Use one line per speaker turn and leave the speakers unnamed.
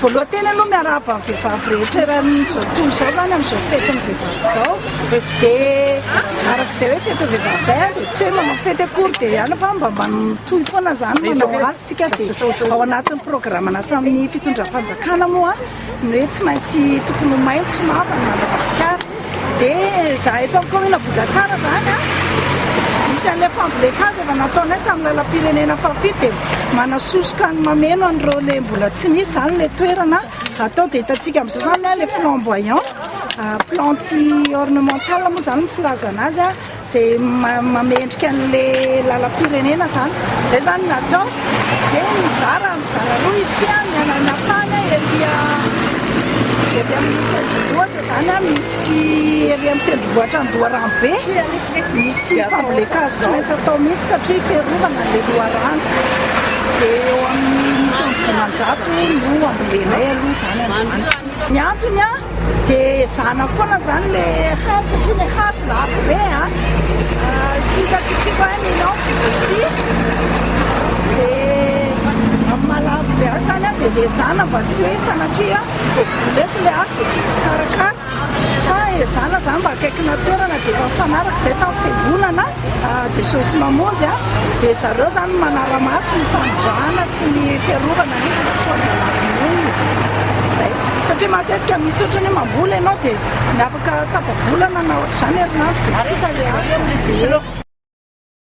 voalohantena aloha miarahaba amin'ny vehivavy rehetra rahan'izao toy izao zany amin'izao fetin'ny vehivavy izao dia arak'izay hoe fety vehivavy zay dia tsy hoe manao fety akory dia ihany fa mba mitohy foana zany manao azy tsika dia ao anatin'ny programmana samin'ny fitondram-panjakana moa hoe tsy maintsy tokony maintso mavana Madagasikara dia zahay eto amin'ny commune Bogatsara zany misy an'ilay fambolek'azy efa nataonay tamin'ny lalam-pirenena fafito dia manasosoka ny mameno an'ireo le mbola tsy nisy zany le toerana atao dia hitantsika amin'izao zany le flamboyant planty ornemental moa zany filazana azy izay mamendrika an'le lalam-pirenena zany zay zany natao dia mizara roa izy tia miananapana ery amin'ny tendrombohitra zany misy ery amin'ny tendrombohitra Andoharanobe misy fambolek'azy tsy maintsy atao mihitsy satria fiarovana le loharano dia eo amin'ny misy dimanjato no ambolenay aloha zany androany. Ny antony dia zana foana zany le hazo satria le hazo lafo be tiatsika zany million fito dia malavo be azy zany dia zana mba tsy hoe sanatria voleto le azo dia tsisy karakara fa zana zany mba akaikina toerana dia efa mifanaraka izay tamin'ny fiangonana Jesosy Mamonjy dia zareo zany manara-maso ny fanondrahana sy ny fiarovana izy mba tsy ho andalan'olona zay satria matetika misy ohatrany mamboly ianao dia ny afaka tapabolana na ohatr'izany herinandro dia tsy hita le azo